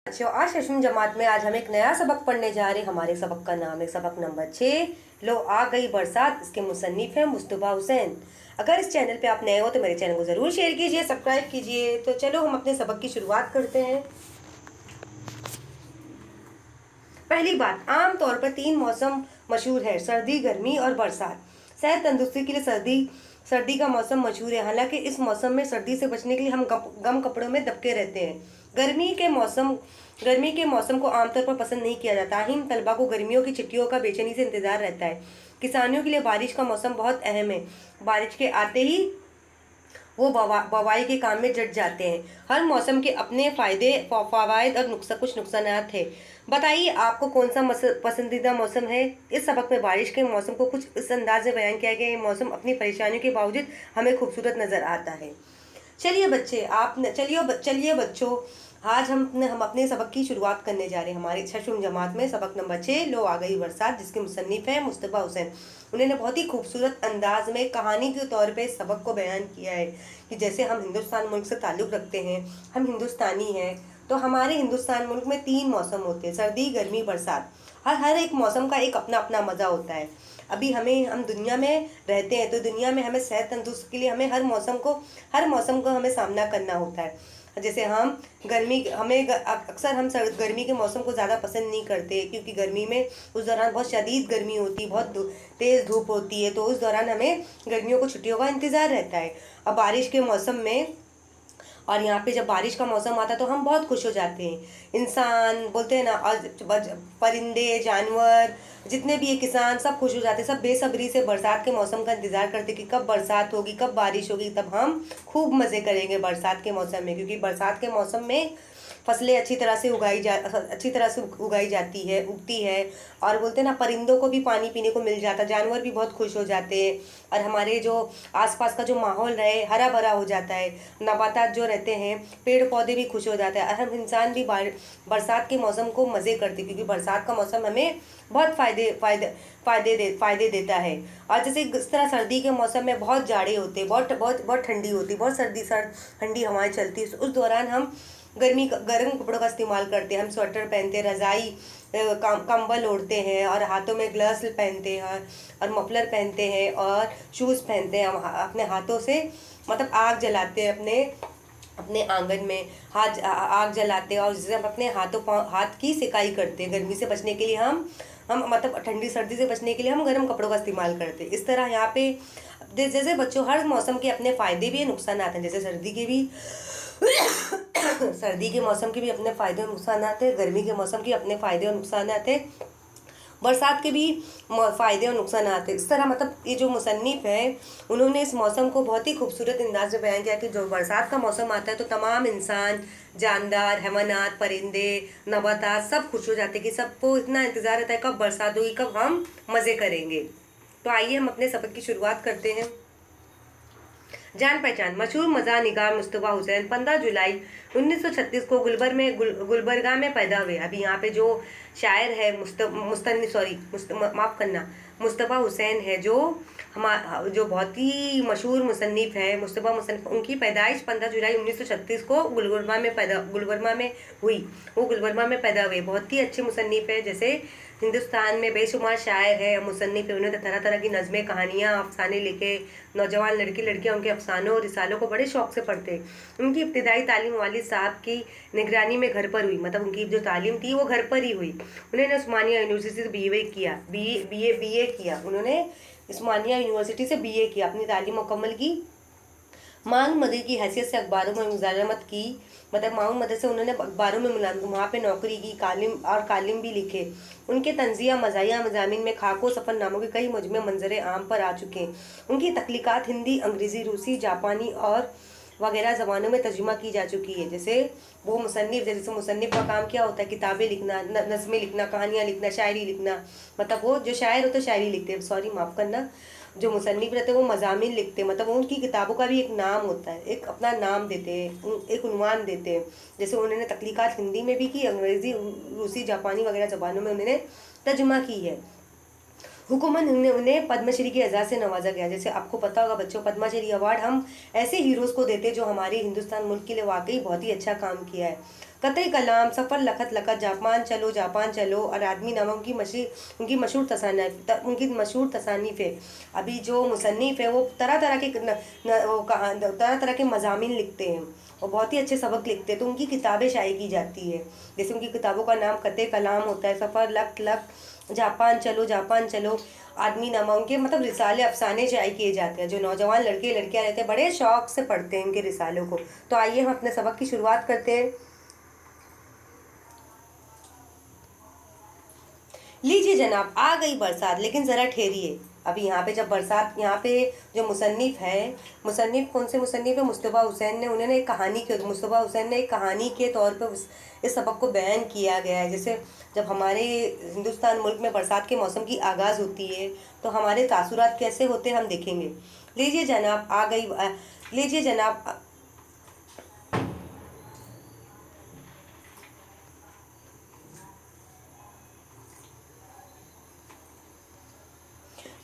बच्चों, आज छठवीं जमात में आज हम एक नया सबक पढ़ने जा रहे हैं। हमारे सबक का नाम है सबक नंबर 6, लो आ गई बरसात। इसके मुसन्निफ हैं मुस्तफा हुसैन। अगर इस चैनल पे आप नए हो तो मेरे चैनल को ज़रूर शेयर कीजिए, सब्सक्राइब कीजिए। तो चलो हम अपने सबक की शुरुआत करते हैं। पहली बात, आम तौर पर 3 मौसम मशहूर है, सर्दी, गर्मी और बरसात। सेहत तंदुरुस्ती के लिए सर्दी का मौसम मशहूर है। हालांकि इस मौसम में सर्दी से बचने के लिए हम गम कपड़ों में दबके रहते हैं। गर्मी के मौसम को आमतौर पर पसंद नहीं किया जाता। हिम तलबा को गर्मियों की छुट्टियों का बेचैनी से इंतजार रहता है। किसानियों के लिए बारिश का मौसम बहुत अहम है। बारिश के आते ही वो बवाई के काम में जुट जाते हैं। हर मौसम के अपने फवायद और कुछ नुकसानात है। बताइए आपको कौन सा पसंदीदा मौसम है। इस सबक में बारिश के मौसम को कुछ इस अंदाज में बयान किया गया है। ये मौसम अपनी परेशानियों के बावजूद हमें खूबसूरत नजर आता है। चलिए बच्चों, आज हम अपने सबक की शुरुआत करने जा रहे हैं। हमारे छठवीं जमात में सबक नंबर 6, लो आ गई बरसात, जिसके मुसन्निफ हैं मुस्तफा हुसैन। उन्होंने बहुत ही खूबसूरत अंदाज में कहानी के तौर पे इस सबक को बयान किया है कि जैसे हम हिंदुस्तान मुल्क से ताल्लुक़ रखते हैं, हम हिंदुस्तानी हैं, तो हमारे हिंदुस्तान मुल्क में 3 मौसम होते हैं, सर्दी, गर्मी, बरसात। हर एक मौसम का एक अपना अपना मज़ा होता है। अभी हम दुनिया में रहते हैं, तो दुनिया में हमें सेहत तंदुरुस्ती के लिए हर मौसम को हमें सामना करना होता है। जैसे अक्सर हम गर्मी के मौसम को ज़्यादा पसंद नहीं करते, क्योंकि गर्मी में उस दौरान बहुत शदीद गर्मी होती है, बहुत तेज़ धूप होती है, तो उस दौरान हमें गर्मियों को छुट्टियों का इंतज़ार रहता है। अब बारिश के मौसम में, और यहाँ पे जब बारिश का मौसम आता है तो हम बहुत खुश हो जाते हैं। इंसान बोलते हैं ना, और परिंदे, जानवर, जितने भी ये किसान, सब खुश हो जाते हैं। सब बेसब्री से बरसात के मौसम का इंतज़ार करते हैं कि कब बरसात होगी, कब बारिश होगी, तब हम खूब मज़े करेंगे बरसात के मौसम में। क्योंकि बरसात के मौसम में फसलें अच्छी तरह से उगती है। और बोलते हैं ना, परिंदों को भी पानी पीने को मिल जाता है, जानवर भी बहुत खुश हो जाते हैं, और हमारे जो आसपास का जो माहौल रहे हरा भरा हो जाता है। नबातात जो रहते हैं, पेड़ पौधे भी खुश हो जाते हैं, और हम इंसान भी बरसात के मौसम को मज़े करते हैं, क्योंकि बरसात का मौसम हमें बहुत फ़ायदे देता है। और जैसे इस तरह सर्दी के मौसम में बहुत जाड़े होते हैं, बहुत ठंडी होती है, बहुत ठंडी हवाएं चलती है। उस दौरान हम गर्म कपड़ों का इस्तेमाल करते हैं। हम स्वेटर पहनते हैं, रज़ाई, कंबल ओढ़ते हैं, और हाथों में ग्लव्स पहनते हैं, और मफलर पहनते हैं, और शूज़ पहनते हैं। हम अपने हाथों से मतलब आग जलाते हैं, अपने आंगन में आग जलाते हैं, और जिससे हम अपने हाथ की सिकाई करते हैं। गर्मी से बचने के लिए हम मतलब ठंडी सर्दी से बचने के लिए हम गर्म कपड़ों का इस्तेमाल करते हैं। इस तरह यहाँ पे जैसे बच्चों, हर मौसम के अपने फ़ायदे भी हैं, नुकसान आते हैं। जैसे सर्दी के मौसम के भी अपने फ़ायदे और नुकसान आते हैं, गर्मी के मौसम के अपने फ़ायदे और नुकसान आते हैं, बरसात के भी फ़ायदे और नुकसान आते हैं। इस तरह मतलब ये जो मुसन्निफ हैं, उन्होंने इस मौसम को बहुत ही खूबसूरत अंदाज में बयान किया कि जो बरसात का मौसम आता है तो तमाम इंसान, जानदार, हैवानात, परिंदे, नबातात सब खुश हो जाते हैं, कि सबको इतना इंतज़ार रहता है कब बरसात होगी, कब हम मज़े करेंगे। तो आइए हम अपने सबक की शुरुआत करते हैं। जान पहचान, मशहूर मज़ाह निगार मुस्तफा हुसैन 15 जुलाई 1936 को गुलबर्गा में पैदा हुए। अभी यहाँ पे जो शायर है मुस्तफा हुसैन है, जो बहुत ही मशहूर मुसन्निफ है, मुस्तफा मुसन्निफ। उनकी पैदाइश 15 जुलाई 1936 को गुलबर्गा में हुई। वो गुलबर्गा में पैदा हुए। बहुत ही अच्छे मुसन्निफ है। जैसे हिंदुस्तान में बेशुमार शायर है, मुसन्निफ है। उन्होंने तरह तरह की नज़में, कहानियाँ, अफसाने लिखे। नौजवान लड़कियां उनके अफसानों और रिसालों को बड़े शौक से पढ़ते। उनकी इब्तिदाई तालीम वालिद साहब की निगरानी में घर पर हुई। मतलब उनकी जो तालीम थी वो घर पर ही हुई। उन्होंने उस्मानिया यूनिवर्सिटी से बीए किया। उन्होंने उस्मानिया यूनिवर्सिटी से बीए किया, अपनी तालीम मुकम्मल की। मांग मदर की हैसियत से अखबारों में मुजालमत की। मतलब मांग मदर से उन्होंने अखबारों में वहाँ पे नौकरी की, कालिम भी लिखे। उनके तंजिया, मज़ाहिया, मज़ामीन में खाको सफ़रनामों के कई मुजमे मंजर आम पर आ चुके हैं। उनकी तख्लीक़ात हिंदी, अंग्रेज़ी, रूसी, जापानी और वगैरह ज़बानों में तर्जुमा की जा चुकी है। जैसे मुसन्निफ का काम क्या होता है, किताबें लिखना, नज़में लिखना, कहानियाँ लिखना, शायरी लिखना। मतलब वो जो शायर होते हैं शायरी लिखते हैं, सॉरी माफ़ करना, जो मुसन्निफ रहते हैं वो मज़ामीन लिखते हैं। मतलब उनकी किताबों का भी एक नाम होता है, एक अपना नाम देते हैं, एक उन्वान देते हैं। जैसे उन्होंने तख्लीक़ात हिंदी में भी की, अंग्रेज़ी, रूसी, जापानी वगैरह ज़बानों में उन्होंने तर्जुमा की है। हुकूमत ने उन्हें पद्मश्री के एजाज़ से नवाजा गया। जैसे आपको पता होगा बच्चों, पद्मश्री अवार्ड हम ऐसे हीरोज़ को देते हैं जो हमारे हिंदुस्तान मुल्क के लिए वाकई बहुत ही अच्छा काम किया है। कतई कलाम सफ़र लखत लखत जापान चलो और आदमी नामा उनकी मशहूर तसानीफ़ है। अभी जो मुसन्निफ़ है वो तरह तरह के तरह तरह के मज़ामीन लिखते हैं और बहुत ही अच्छे सबक लिखते हैं, तो उनकी किताबें शाये की जाती है। जैसे उनकी किताबों का नाम कते कलाम होता है, सफ़र लख लख, जापान चलो, आदमी नामा, उनके मतलब रिसाले अफसाने शाये किए जाते हैं। जो नौजवान लड़के लड़कियां रहते हैं बड़े शौक से पढ़ते हैं इनके रिसालों को। तो आइए हम अपने सबक की शुरुआत करते हैं। लीजिए जनाब, आ गई बरसात, लेकिन ज़रा ठहरिए। अभी यहाँ पे जब बरसात, यहाँ पे जो मुसन्निफ़ कौन से मुसन्निफ़ है, मुस्तफ़ा हुसैन ने, उन्होंने एक कहानी के मुस्तफ़ा हुसैन ने एक कहानी के तौर पे इस सबक को बयान किया गया है। जैसे जब हमारे हिंदुस्तान मुल्क में बरसात के मौसम की आगाज़ होती है तो हमारे तासुरात कैसे होते हैं हम देखेंगे। लीजिए जनाब, लीजिए जनाब,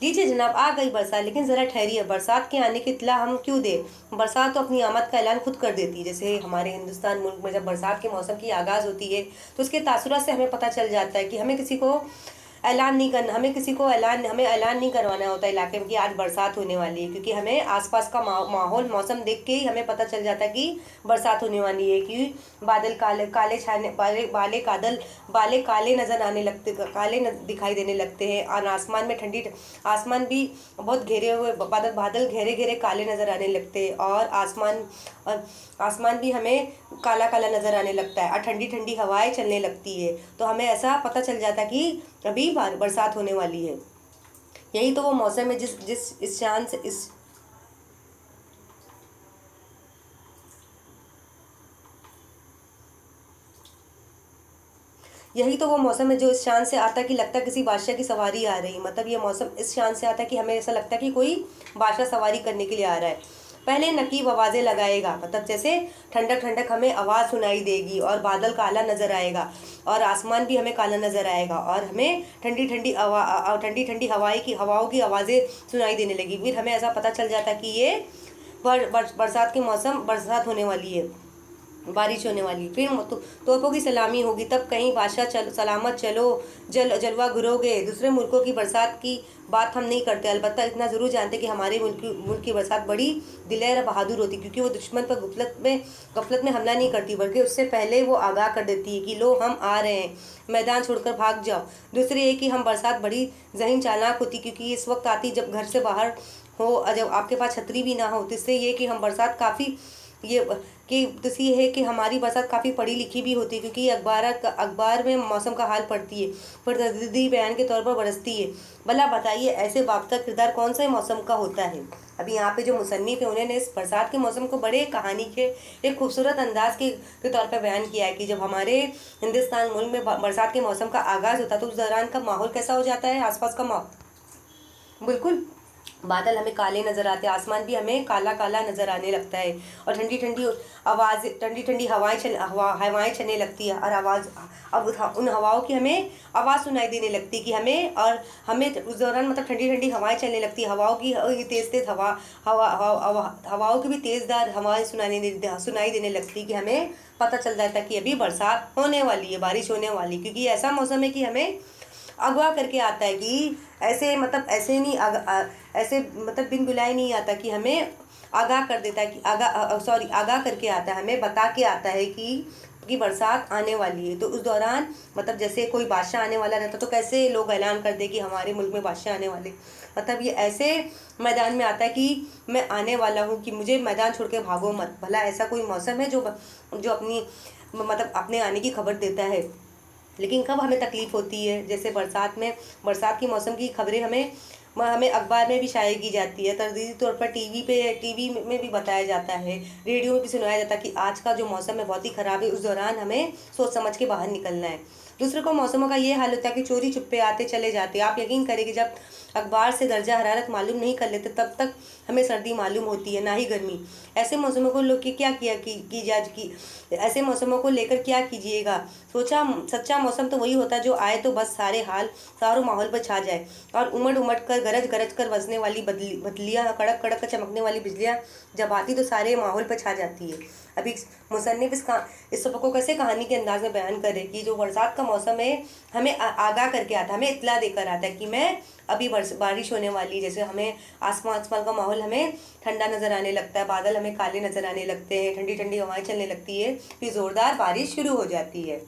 लीजिए जनाब, आ गई बरसात, लेकिन ज़रा ठहरिए। बरसात के आने की इत्तला हम क्यों दें? बरसात तो अपनी आमद का ऐलान खुद कर देती है। जैसे हमारे हिंदुस्तान मुल्क में जब बरसात के मौसम की आगाज़ होती है तो उसके तासुरात से हमें पता चल जाता है कि हमें किसी को ऐलान नहीं करना, हमें ऐलान नहीं करवाना होता इलाके में कि आज बरसात होने वाली है, क्योंकि हमें आसपास का माहौल मौसम देख के ही हमें पता चल जाता है कि बरसात होने वाली है। कि बादल काले काले छाने बाले काले नजर आने लगते, दिखाई देने लगते हैं, और आसमान में आसमान भी बहुत घेरे हुए बादल घेरे घेरे काले नजर आने लगते हैं, और आसमान भी हमें काला काला नजर आने लगता है, और ठंडी ठंडी हवाएं चलने लगती है। तो हमें ऐसा पता चल जाता है कि अभी बरसात होने वाली है। यही तो वो मौसम है जिस जिस इस शान से इस यही तो वो मौसम है जो इस शान से आता है कि लगता है किसी बादशाह की सवारी आ रही। मतलब ये मौसम इस शान से आता है कि हमें ऐसा लगता है कि कोई बादशाह सवारी करने के लिए आ रहा है। पहले नकीब आवाज़ें लगाएगा, मतलब जैसे ठंडक ठंडक हमें आवाज़ सुनाई देगी, और बादल काला नज़र आएगा, और आसमान भी हमें काला नज़र आएगा, और हमें ठंडी ठंडी हवाओं की आवाज़ें सुनाई देने लगी। फिर हमें ऐसा पता चल जाता कि ये बरसात के मौसम, बरसात होने वाली है, बारिश होने वाली। फिर तोपों की सलामी होगी, तब कहीं बादशाह सलामत चलो, जलवा घुरोगे। दूसरे मुल्कों की बरसात की बात हम नहीं करते, अलबत्ता इतना ज़रूर जानते कि हमारे मुल्क की बरसात बड़ी दिलेर और बहादुर होती, क्योंकि वो दुश्मन पर गफलत में हमला नहीं करती, बल्कि उससे पहले वो आगाह कर देती है कि लो हम आ रहे हैं, मैदान छोड़कर भाग जाओ। दूसरी ये कि हम बरसात बड़ी जहीन चालाक होती, क्योंकि इस वक्त आती जब घर से बाहर हो, जब आपके पास छतरी भी ना हो। तो इससे ये कि हम बरसात काफ़ी ये तो ये है कि हमारी बरसात काफ़ी पढ़ी लिखी भी होती है, क्योंकि अखबार में मौसम का हाल पढ़ती है, फिर तजदीदी बयान के तौर पर बरसती है। भला बताइए, ऐसे बाप का किरदार कौन से मौसम का होता है? अभी यहाँ पे जो मुसन्निफ है उन्होंने इस बरसात के मौसम को बड़े कहानी के एक खूबसूरत अंदाज के तौर पर बयान किया है कि जब हमारे हिंदुस्तान मुल्क में बरसात के मौसम का आगाज़ होता है तो उस दौरान का माहौल कैसा हो जाता है, आसपास का माहौल बिल्कुल, बादल हमें काले नजर आते हैं, आसमान भी हमें काला काला नजर आने लगता है, और ठंडी ठंडी हवाएं चलने लगती है, और उन हवाओं की हमें आवाज़ सुनाई देने लगती है कि हमें उस दौरान मतलब ठंडी ठंडी हवाएं चलने लगती है। हवाओं की तेज हवाओं की भी तेज़दार हवाएं सुनाई देने लगती है, कि हमें पता चल जाता है कि अभी बरसात होने वाली है, बारिश होने वाली, क्योंकि ऐसा मौसम है कि हमें अगवा करके आता है, कि ऐसे नहीं ऐसे मतलब बिन बुलाए नहीं आता, कि हमें आगाह कर देता है कि आगाह करके आता है, हमें बता के आता है कि बरसात आने वाली है। तो उस दौरान मतलब जैसे कोई बादशाह आने वाला रहता तो कैसे लोग ऐलान कर दे कि हमारे मुल्क में बादशाह आने वाले, मतलब ये ऐसे मैदान में आता है कि मैं आने वाला हूँ, कि मुझे मैदान छोड़ के भागो मत। भला ऐसा कोई मौसम है जो अपनी मतलब अपने आने की खबर देता है? लेकिन कब हमें तकलीफ़ होती है, जैसे बरसात की मौसम की खबरें हमें अखबार में भी शाये की जाती है, तरदीदी तौर पर टीवी में भी बताया जाता है, रेडियो में भी सुनाया जाता है कि आज का जो मौसम है बहुत ही ख़राब है, उस दौरान हमें सोच समझ के बाहर निकलना है। दूसरे को मौसमों का ये हाल होता है कि चोरी छुपे आते चले जाते। आप यकीन करें कि जब अखबार से दर्जा हरारत मालूम नहीं कर लेते तब तक हमें सर्दी मालूम होती है, ना ही गर्मी। ऐसे मौसमों को लोग क्या किया की ऐसे मौसमों को लेकर क्या कीजिएगा? सच्चा मौसम तो वही होता है जो आए तो बस सारों माहौल पर छा जाए, और उमड़ कर गरज कर बजने वाली बदलियाँ, कड़क कड़क कर चमकने वाली बिजलियाँ जब आती तो सारे माहौल पर छा जाती है। अभी मुसन्निफ इस सबक को कैसे कहानी के अंदाज में बयान करे कि जो बरसात का मौसम है हमें आगाह करके आता है, हमें इत्तला देकर आता है कि मैं अभी बारिश होने वाली। जैसे हमें आसमान का माहौल हमें ठंडा नजर आने लगता है, बादल हमें काले नजर आने लगते हैं, ठंडी ठंडी हवाएं चलने लगती है, फिर जोरदार बारिश शुरू हो जाती है।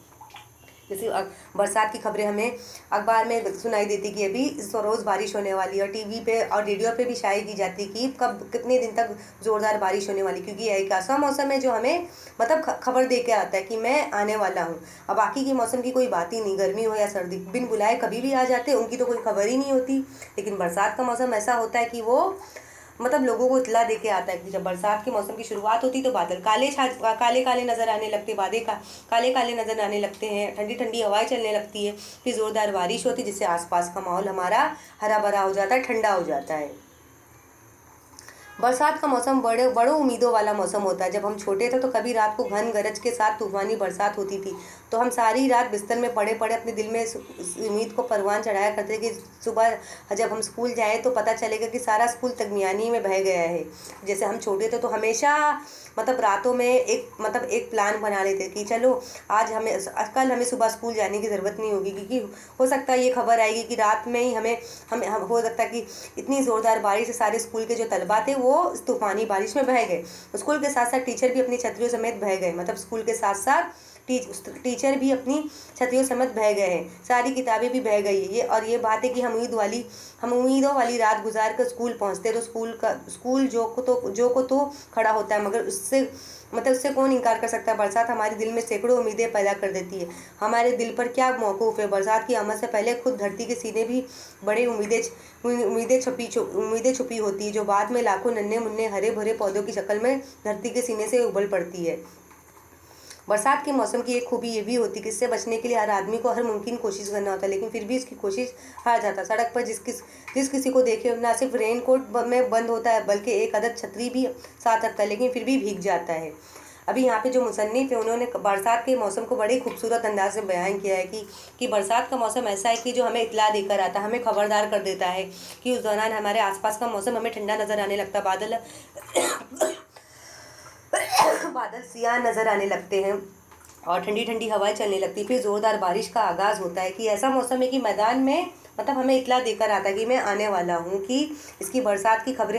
जैसे बरसात की खबरें हमें अखबार में सुनाई देती कि अभी रोज़ बारिश होने वाली है, और टीवी पे और रेडियो पे भी शाये की जाती कि कब कितने दिन तक ज़ोरदार बारिश होने वाली, क्योंकि एक ऐसा मौसम है जो हमें मतलब खबर दे के आता है कि मैं आने वाला हूँ। अब बाकी के मौसम की कोई बात ही नहीं, गर्मी हो या सर्दी, बिन बुलाए कभी भी आ जाते, उनकी तो कोई खबर ही नहीं होती। लेकिन बरसात का मौसम ऐसा होता है कि वो मतलब लोगों को इत्तला देके आता है कि जब बरसात के मौसम की शुरुआत होती तो बादल काले काले नजर आने लगते, काले काले नजर आने लगते हैं, ठंडी ठंडी हवाएं चलने लगती है, फिर जोरदार बारिश होती है, जिससे आसपास का माहौल हमारा हरा भरा हो जाता है, ठंडा हो जाता है। बरसात का मौसम बड़ो उम्मीदों वाला मौसम होता है। जब हम छोटे थे तो कभी रात को घन गरज के साथ तूफानी बरसात होती थी, तो हम सारी रात बिस्तर में पड़े पड़े अपने दिल में इस उम्मीद को परवान चढ़ाया करते कि सुबह जब हम स्कूल जाए तो पता चलेगा कि सारा स्कूल तगमियानी में बह गया है। जैसे हम छोटे थे तो हमेशा मतलब रातों में एक प्लान बना लेते कि चलो कल हमें सुबह स्कूल जाने की ज़रूरत नहीं होगी, क्योंकि हो सकता है ये खबर आएगी कि रात में ही हमें हो सकता है कि इतनी ज़ोरदार बारिश से सारे स्कूल के जो तलबा थे वो इस तूफ़ानी बारिश में बह गए। स्कूल के साथ साथ टीचर भी अपनी छतरियों समेत बह गए, मतलब स्कूल के साथ साथ टीचर भी अपनी छतरियों समेत बह गए हैं, सारी किताबें भी बह गई है। ये बात है कि हम उम्मीदों वाली रात गुजार कर स्कूल पहुंचते तो स्कूल जो को तो खड़ा होता है, मगर उससे कौन इनकार कर सकता है। बरसात हमारे दिल में सैकड़ों उम्मीदें पैदा कर देती है। हमारे दिल पर क्या मौकूफ़ है। बरसात की आमद से पहले खुद धरती के सीने भी बड़ी उम्मीदें छुपी होती है, जो बाद में लाखों नन्हे मुन्ने हरे भरे पौधों की शक्ल में धरती के सीने से उबल पड़ती है। बरसात के मौसम की एक खूबी ये भी होती है कि इससे बचने के लिए हर आदमी को हर मुमकिन कोशिश करना होता है, लेकिन फिर भी इसकी कोशिश हार जाता है। सड़क पर जिस किसी को देखे ना सिर्फ रेनकोट में बंद होता है, बल्कि एक अदद छतरी भी साथ रखता है, लेकिन फिर भी भीग जाता है। अभी यहाँ पे जो मुसन्निफ है उन्होंने बरसात के मौसम को बड़े खूबसूरत अंदाज से बयान किया है कि बरसात का मौसम ऐसा है कि जो हमें इत्तला देकर आता है, हमें खबरदार कर देता है कि उस दौरान हमारे आसपास का मौसम हमें ठंडा नज़र आने लगता है, बादल सियाह नज़र आने लगते हैं और ठंडी ठंडी हवाएं चलने लगती, फिर ज़ोरदार बारिश का आगाज़ होता है। कि ऐसा मौसम है कि मैदान में मतलब हमें इत्तला देकर आता है कि मैं आने वाला हूँ, कि इसकी बरसात की खबरें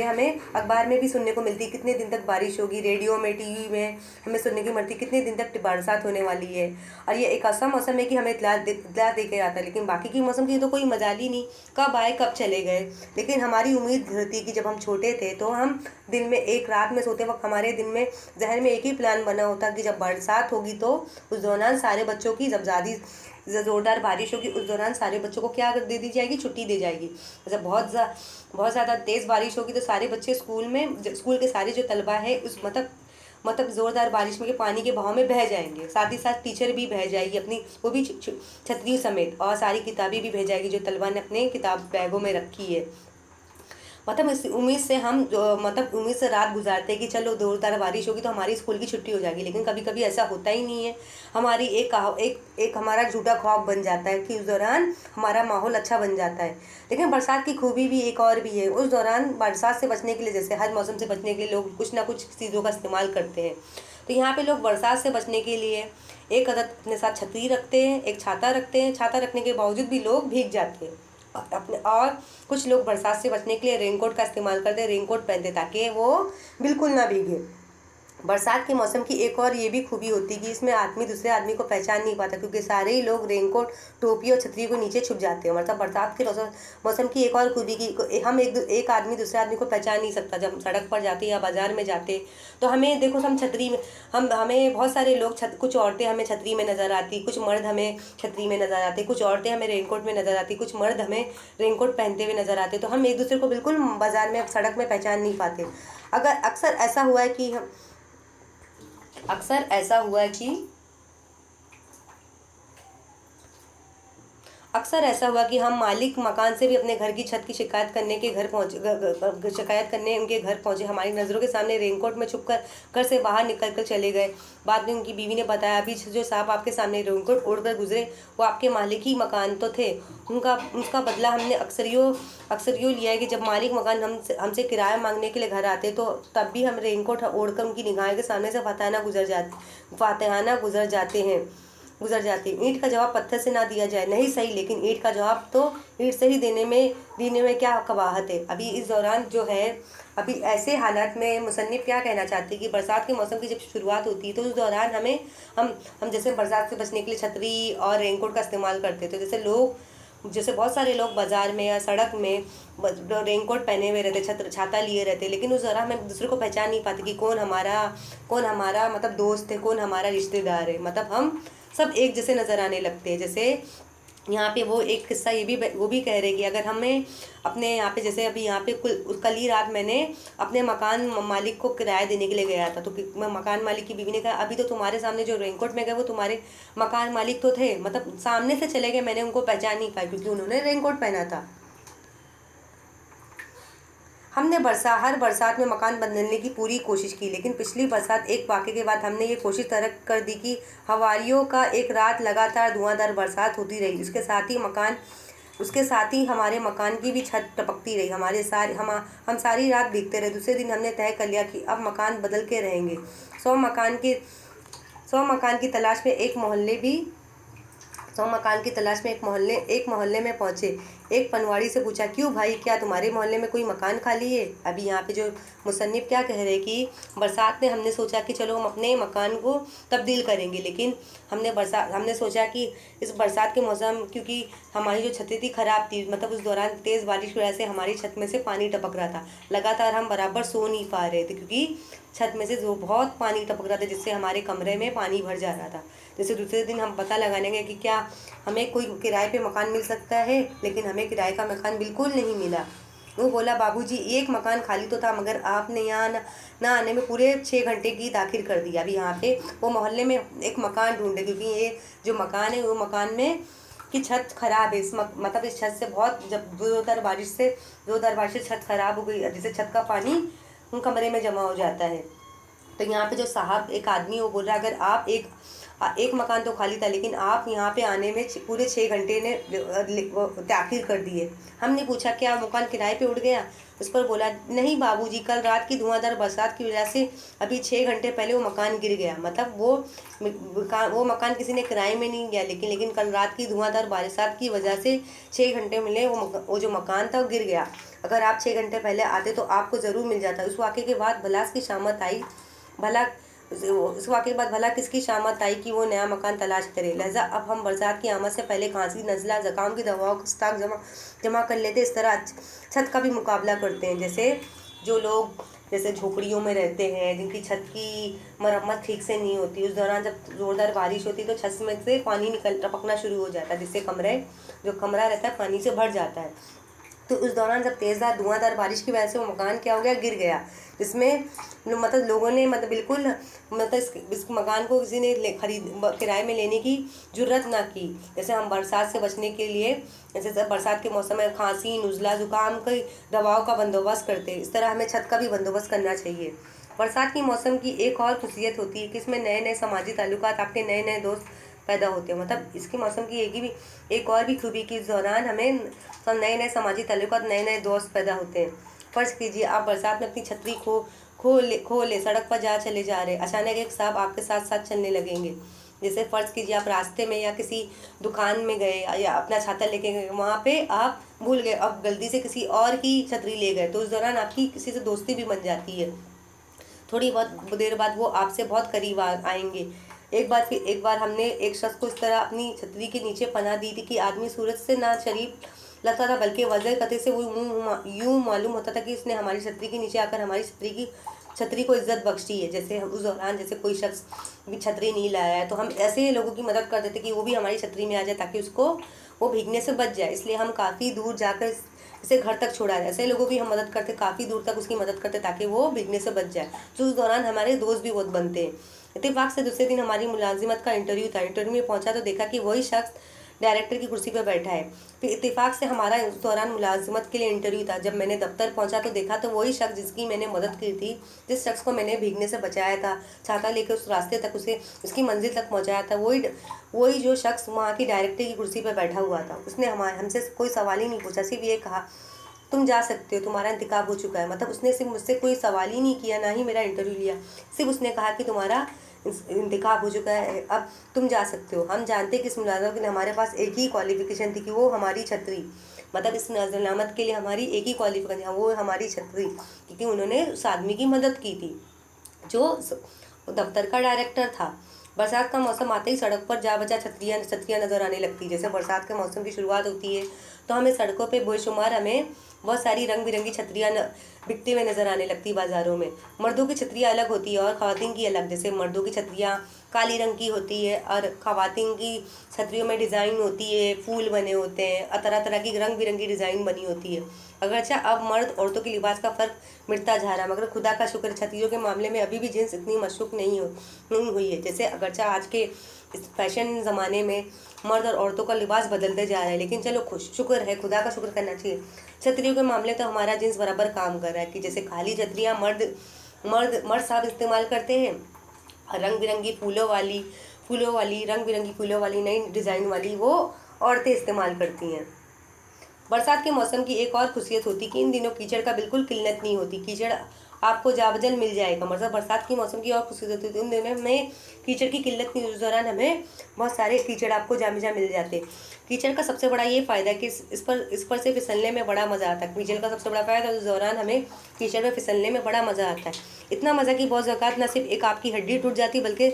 हमें अखबार में भी सुनने को मिलती, कितने दिन तक बारिश होगी, रेडियो में टीवी में हमें सुनने की मिलती कितने दिन तक बरसात होने वाली है। और ये एक ऐसा मौसम है कि हमें इत्तला देकर आता है, लेकिन बाकी की मौसम की तो कोई मजाल ही नहीं, कब आए कब चले गए। लेकिन हमारी उम्मीद थी कि जब हम छोटे थे तो हम दिन में एक रात में सोते वक्त हमारे दिन में जहन में एक ही प्लान बना होता कि जब बरसात होगी तो उस दौरान सारे बच्चों की जब ज़ोरदार बारिश होगी उस दौरान सारे बच्चों को क्या दे दी जाएगी, छुट्टी दी जाएगी। जब बहुत ज़्यादा तेज़ बारिश होगी तो सारे बच्चे स्कूल के सारे जो तलबा है उस मतलब ज़ोरदार बारिश में के पानी के बहाव में बह जाएंगे, साथ ही साथ टीचर भी बह जाएगी अपनी, वो भी छतरियों समेत, और सारी किताबें भी बह जाएगी जो तलबा ने अपने किताब बैगों में रखी है। मतलब इस उम्मीद से रात गुजारते हैं कि चलो जोरदार बारिश होगी तो हमारी स्कूल की छुट्टी हो जाएगी, लेकिन कभी कभी ऐसा होता ही नहीं है। हमारी एक हमारा झूठा ख्वाब बन जाता है कि उस दौरान हमारा माहौल अच्छा बन जाता है। लेकिन बरसात की खूबी भी एक और भी है, उस दौरान बरसात से बचने के लिए, जैसे हर मौसम से बचने के लिए लोग कुछ ना कुछ चीज़ों का इस्तेमाल करते हैं, तो यहाँ पे लोग बरसात से बचने के लिए एक अदद अपने साथ छतरी रखते हैं, एक छाता रखते हैं। छाता रखने के बावजूद भी लोग भीग जाते हैं और कुछ लोग बरसात से बचने के लिए रेनकोट का इस्तेमाल करते हैं, रेनकोट पहनते ताकि वो बिल्कुल ना भीगे। बरसात के मौसम की एक और ये भी खूबी होती है कि इसमें आदमी दूसरे आदमी को पहचान नहीं पाता, क्योंकि सारे ही लोग रेनकोट टोपी और छतरी को नीचे छुप जाते हैं। मतलब बरसात के मौसम की एक और खूबी की हम एक आदमी दूसरे आदमी को पहचान नहीं सकता। जब सड़क पर जाते या बाजार में जाते तो हमें देखो हम छतरी में हमें बहुत सारे लोग कुछ औरतें हमें छतरी में नज़र आती, कुछ मर्द हमें छतरी में नज़र आते, कुछ औरतें हमें रेनकोट में नज़र आती, कुछ मर्द हमें रेनकोट पहनते हुए नज़र आते, तो हम एक दूसरे को बिल्कुल बाजार में सड़क में पहचान नहीं पाते। अक्सर ऐसा हुआ है कि अक्सर ऐसा हुआ कि हम मालिक मकान से भी अपने घर की छत की शिकायत करने के शिकायत करने उनके घर पहुंचे। हमारी नज़रों के सामने रेनकोट में छुप कर घर से बाहर निकल कर चले गए। बाद में उनकी बीवी ने बताया, अभी जो साहब आपके सामने रेनकोट ओढ़ कर गुजरे वो आपके मालिक ही मकान तो थे। उसका बदला हमने अक्सर यूँ लिया है कि जब मालिक मकान हमसे किराया मांगने के लिए घर आते तो तब भी हम रेनकोट ओढ़ कर उनकी निगाह के सामने से फातिहाना गुजर जाती। ईंट का जवाब पत्थर से ना दिया जाए, नहीं सही, लेकिन ईंट का जवाब तो ईंट से ही देने में क्या कबाहत है। अभी इस दौरान जो है, अभी ऐसे हालात में मुसन्निफ क्या कहना चाहते हैं कि बरसात के मौसम की जब शुरुआत होती है तो उस दौरान हम जैसे बरसात से बचने के लिए छतरी और रेनकोट का इस्तेमाल करते हैं। तो जैसे बहुत सारे लोग बाजार में या सड़क में रेनकोट पहने हुए रहते, छाता लिए रहते, लेकिन उस दौरान हम एक दूसरे को पहचान नहीं पाते कि कौन हमारा मतलब दोस्त है, कौन हमारा रिश्तेदार है। मतलब हम सब एक जैसे नज़र आने लगते हैं। जैसे यहाँ पे वो एक किस्सा वो भी कह रहे कि अगर हमें अपने यहाँ पे, जैसे अभी यहाँ पे कल ही रात मैंने अपने मकान मालिक को किराया देने के लिए गया था, तो मैं मकान मालिक की बीवी ने कहा, अभी तो तुम्हारे सामने जो रेनकोट में गए वो तुम्हारे मकान मालिक तो थे, मतलब सामने से चले गए, मैंने उनको पहचान नहीं पाई क्योंकि उन्होंने रेनकोट पहना था। हमने हर बरसात में मकान बदलने की पूरी कोशिश की, लेकिन पिछली बरसात एक वाक़े के बाद हमने ये कोशिश तर्क कर दी कि हवारियों का एक रात लगातार धुआंधार बरसात होती रही। उसके साथ ही हमारे मकान की भी छत टपकती रही। हम सारी रात भीगते रहे। दूसरे दिन हमने तय कर लिया कि अब मकान बदल के रहेंगे। 100 मकान की तलाश में एक मोहल्ले में पहुंचे। एक पनवाड़ी से पूछा, क्यों भाई, क्या तुम्हारे मोहल्ले में कोई मकान खाली है? अभी यहाँ पे जो मुसन्निफ क्या कह रहे हैं कि बरसात में हमने सोचा कि चलो हम अपने मकान को तब्दील करेंगे, लेकिन हमने सोचा कि इस बरसात के मौसम, क्योंकि हमारी जो छतें थी ख़राब थी, मतलब उस दौरान तेज़ बारिश की वजह से हमारी छत में से पानी टपक रहा था। लगातार हम बराबर सो नहीं पा रहे थे क्योंकि छत में से जो बहुत पानी टपक रहा था, जिससे हमारे कमरे में पानी भर जा रहा था। जैसे दूसरे दिन हम पता लगाने गए कि क्या हमें कोई किराए पे मकान मिल सकता है, लेकिन हमें किराए का मकान बिल्कुल नहीं मिला। वो बोला, बाबूजी एक मकान खाली तो था, मगर आपने यहाँ ना आने में पूरे 6 घंटे की ताख़ीर कर दी। अभी यहाँ पे वो मोहल्ले में एक मकान ढूंढे, क्योंकि ये जो मकान है वो मकान में की छत ख़राब है। मतलब इस छत से बहुत, जब जोरदार बारिश से छत ख़राब हो गई, जैसे छत का पानी उन कमरे में जमा हो जाता है। तो यहाँ पे जो साहब एक आदमी वो बोल रहा है, अगर आप एक मकान तो खाली था, लेकिन आप यहाँ पे आने में पूरे 6 घंटे ने ताख़ीर कर दी है। हमने पूछा, क्या मकान किराए पे उड़ गया? उस पर बोला, नहीं बाबूजी, कल रात की धुआंधार बरसात की वजह से अभी 6 घंटे पहले वो मकान गिर गया। मतलब वो मकान किसी ने किराए में नहीं गया, लेकिन कल रात की धुआंधार बरसात की वजह से 6 घंटे मिले, वो जो मकान था वो गिर गया। अगर आप 6 घंटे पहले आते तो आपको ज़रूर मिल जाता। उस वाक़े के बाद भला किसकी शामत आई कि वो नया मकान तलाश करे। लिहाजा अब हम बरसात की आमद से पहले खांसी, नज़ला, ज़ुकाम की दवाओं का स्टॉक जमा कर लेते। इस तरह छत का भी मुकाबला करते हैं। जैसे जो लोग जैसे झोपड़ियों में रहते हैं, जिनकी छत की मरम्मत ठीक से नहीं होती, उस दौरान जब ज़ोरदार बारिश होती है तो छत में से पानी टपकना शुरू हो जाता है, जिससे जो कमरा रहता है पानी से भर जाता है। तो उस दौरान जब धुआंधार बारिश की वजह से वो मकान क्या हो गया, गिर गया, जिसमें मतलब लोगों ने बिल्कुल इस मकान को किसी ने किराए में लेने की जुर्रत ना की। जैसे हम बरसात से बचने के लिए, जैसे बरसात के मौसम में खांसी, नज़ला, ज़ुकाम की दवाओं का बंदोबस्त करते हैं, इस तरह हमें छत का भी बंदोबस्त करना चाहिए। बरसात की मौसम की एक और खुशियत होती है कि इसमें नए नए समाजी ताल्लुकात, आपके नए नए दोस्त पैदा होते हैं। मतलब इसके मौसम की एक और भी खूबी कि इस दौरान हमें नए नए समाजी ताल्लुकात, नए नए दोस्त पैदा होते हैं। फ़र्ज़ कीजिए आप बरसात में अपनी छतरी खो ले सड़क पर चले जा रहे, अचानक एक साहब आपके साथ साथ चलने लगेंगे। जैसे फ़र्ज़ कीजिए आप रास्ते में या किसी दुकान में गए या अपना छाता लेके गए, वहाँ पे आप भूल गए, अब गलती से किसी और की छतरी ले गए, तो उस दौरान आपकी किसी से दोस्ती भी बन जाती है। थोड़ी बहुत देर बाद वो आपसे बहुत करीब आएंगे। एक बार हमने एक शख्स को इस तरह अपनी छतरी के नीचे पनाह दी थी कि आदमी सूरज से ना शरीफ लगता था, बल्कि वजह कते से वो यूँ मालूम होता था कि इसने हमारी छतरी के नीचे आकर हमारी छतरी को इज्जत बख्शी है। जैसे उस दौरान जैसे कोई शख्स भी छतरी नहीं लाया है तो हम ऐसे लोगों की मदद कर देते कि वो भी हमारी छतरी में आ जाए, ताकि वो भीगने से बच जाए। इसलिए हम काफ़ी दूर जाकर इसे घर तक छोड़ा जाए। ऐसे लोगों की हम मदद करते, काफ़ी दूर तक उसकी मदद करते ताकि वो भीगने से बच जाए। तो उस दौरान हमारे दोस्त भी बहुत बनते हैं। इत्तेफाक से दूसरे दिन हमारी मुलाजिमत का इंटरव्यू था। इंटरव्यू में पहुंचा तो देखा कि वही शख्स डायरेक्टर की कुर्सी पर बैठा है। फिर इत्तेफाक से हमारा उस दौरान मुलाजमत के लिए इंटरव्यू था। जब मैंने दफ्तर पहुंचा तो देखा तो वही शख्स जिसकी मैंने मदद की थी, जिस शख्स को मैंने भीगने से बचाया था, छाता लेकर उस रास्ते तक उसे उसकी मंजिल तक पहुंचाया था, वही जो शख्स वहाँ की डायरेक्टर की कुर्सी पर बैठा हुआ था। उसने हमसे कोई सवाल ही नहीं पूछा, सिर्फ ये कहा तुम जा सकते हो, तुम्हारा इंतखाब हो चुका है। मतलब उसने सिर्फ मुझसे कोई सवाल ही नहीं किया, ना ही मेरा इंटरव्यू लिया। सिर्फ उसने कहा कि तुम्हारा इंतखाब हो चुका है, अब तुम जा सकते हो। हम जानते कि इस मुलाजमत के लिए हमारे पास एक ही क्वालिफिकेशन थी कि वो हमारी छतरी, मतलब इस मुलाजमत के लिए हमारी एक ही क्वालिफिकेशन, वो हमारी छतरी, क्योंकि उन्होंने उस आदमी की मदद की थी जो दफ्तर का डायरेक्टर था। बरसात का मौसम आते ही सड़क पर जा बजा छतरियाँ नज़र आने लगती। जैसे बरसात के मौसम की शुरुआत होती है तो हमें सड़कों पे बेशुमार हमें बहुत सारी रंग बिरंगी छतरियाँ बिकते हुए नज़र आने लगती बाज़ारों में। मर्दों की छतरियाँ अलग होती है और ख़वातीन की अलग। जैसे मर्दों की छतरियाँ काली रंग की होती है और ख़वातीन की छतरियों में डिज़ाइन होती है, फूल बने होते हैं और तरह तरह की रंग बिरंगी डिज़ाइन बनी होती है। अगरचे अब मर्द औरतों के लिबास का फ़र्क मिटता जा रहा है, मगर खुदा का शुक्र छतरियों के मामले में अभी भी जींस इतनी मशहूर नहीं हुई है। जैसे अगरचे आज के इस फैशन ज़माने में मर्द और औरतों का लिबास बदलते जा रहा है, लेकिन चलो शुक्र है, खुदा का शुक्र करना चाहिए। छतरियों के मामले तो हमारा जींस बराबर काम कर रहा है कि जैसे खाली छतरियाँ मर्द साहब इस्तेमाल करते हैं, रंग बिरंगी रंग बिरंगी फूलों वाली नई डिज़ाइन वाली वो औरतें इस्तेमाल करती हैं। बरसात के मौसम की एक और खुशियत होती कि इन दिनों कीचड़ का बिल्कुल किल्लत नहीं होती। कीचड़ आपको जाबजल मिल जाएगा। मतलब बरसात के मौसम की और खुशियत होती है, उन दिनों में कीचड़ की किल्लत नहीं। उस दौरान हमें बहुत सारे कीचड़ आपको जामिजा मिल जाते। कीचड़ का सबसे बड़ा ये फ़ायदा है कि इस पर से फिसलने में बड़ा मज़ा आता है। कीचड़ का सबसे बड़ा फ़ायदा उस दौरान हमें कीचड़ में फिसलने में बड़ा मज़ा आता है। इतना मज़ा कि बहुत ज़कात न सिर्फ एक आपकी हड्डी टूट जाती बल्कि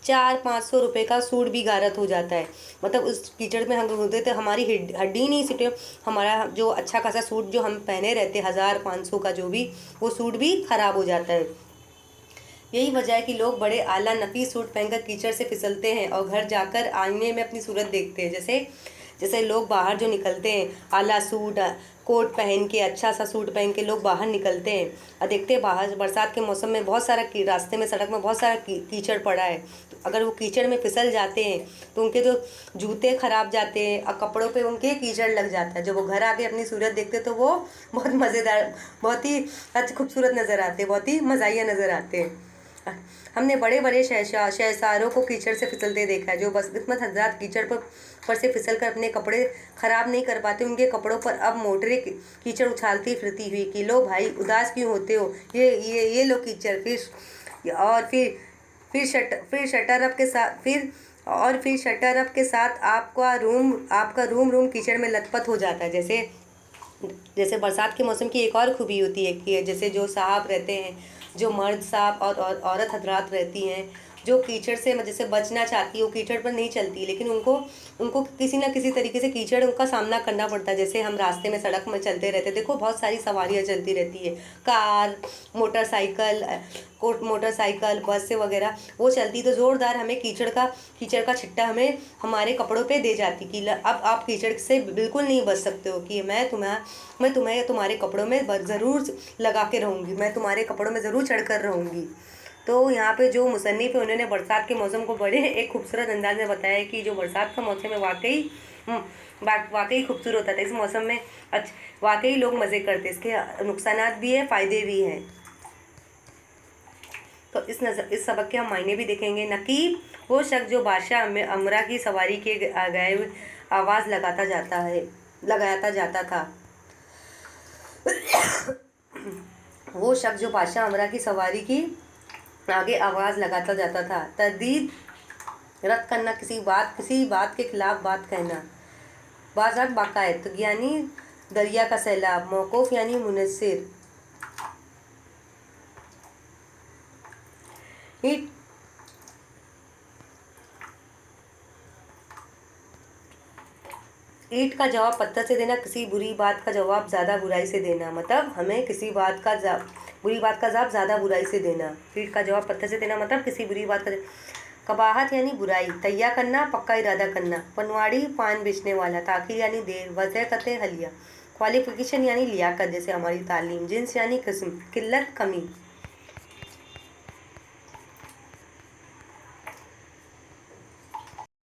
400-500 रुपये का सूट भी गारत हो जाता है। मतलब उस कीचड़ में हम होते थे, हमारी हड्डी नहीं सिर्फ हमारा जो अच्छा खासा सूट जो हम पहने रहते 1000-500 का जो भी, वो सूट भी ख़राब हो जाता है। यही वजह है कि लोग बड़े आला नफीस सूट पहनकर कीचड़ से फिसलते हैं और घर जाकर आईने में अपनी सूरत देखते हैं। जैसे जैसे लोग बाहर जो निकलते हैं आला सूट कोट पहन के, अच्छा सा सूट पहन के लोग बाहर निकलते हैं और देखते हैं बाहर बरसात के मौसम में बहुत सारा रास्ते में सड़क में बहुत सारा कीचड़ पड़ा है। तो अगर वो कीचड़ में फिसल जाते हैं तो उनके जो जूते खराब जाते हैं और कपड़ों पे उनके कीचड़ लग जाता है। जब वो घर आके अपनी सूरत देखते तो वो बहुत मज़ेदार, बहुत ही खूबसूरत नज़र आते हैं, बहुत ही मज़ाहिया नज़र आते हैं। हमने बड़े बड़े शहसारों को कीचड़ से फिसलते देखा है। जो बदकिस्मत हजरात कीचड़ पर से फिसल कर अपने कपड़े ख़राब नहीं कर पाते, उनके कपड़ों पर अब मोटरें कीचड़ उछालती फिरती हुई कि लो भाई उदास क्यों होते हो, ये लो कीचड़। फिर शटर अप के साथ आपका रूम कीचड़ में लथपथ हो जाता है। जैसे बरसात के मौसम की एक और खूबी होती है कि जैसे जो साहब रहते हैं, जो मर्द साहब और औरत हजरात रहती हैं, जो कीचड़ से जैसे बचना चाहती है, वो कीचड़ पर नहीं चलती, लेकिन उनको किसी ना किसी तरीके से कीचड़ उनका सामना करना पड़ता है। जैसे हम रास्ते में सड़क में चलते रहते, देखो बहुत सारी सवारियाँ चलती रहती है, कार, मोटरसाइकिल, बस से वगैरह वो चलती, तो ज़ोरदार हमें कीचड़ का छिट्टा हमें हमारे कपड़ों पे दे जाती कि अब आप कीचड़ से बिल्कुल नहीं बच सकते हो, कि मैं तुम्हें तुम्हारे कपड़ों में ज़रूर लगा के रहूँगी, मैं तुम्हारे कपड़ों में ज़रूर चढ़ कर रहूँगी। तो यहाँ पे जो मुसन्निफ़ है उन्होंने बरसात के मौसम को बड़े एक खूबसूरत अंदाज में बताया है कि जो बरसात का मौसम है वाकई खूबसूरत होता है। इस मौसम में वाकई लोग मज़े करते हैं, इसके नुकसानात भी है, फ़ायदे भी हैं। तो इस सबक के हम मायने भी देखेंगे। नकीब वो शख्स जो बादशाह अमरा की सवारी के गए आवाज़ लगाता जाता था। वो शख्स जो बादशाह अमरा की सवारी की आगे आवाज़ लगाता जाता था। तरदीद रद्द करना, किसी बात के खिलाफ बात कहना। बाज़ात बाकायद यानी दरिया का सैलाब, मौकूफ़ यानी मुनस्सिर। ईंट का जवाब पत्थर से देना, किसी बुरी बात का जवाब ज़्यादा बुराई से देना। मतलब हमें किसी बुरी बात का जवाब ज़्यादा बुराई से देना। ईंट का जवाब पत्थर से देना मतलब किसी बुरी बात का। कबाहत यानी बुराई, तैया करना, पक्का इरादा करना। पनवाड़ी पान बेचने वाला, ताखिर यानी देर, वजह कते हलिया। क्वालिफिकेशन यानी लियाकत, जैसे हमारी तालीम। जिन्स यानी किस्म, किल्लत कमी।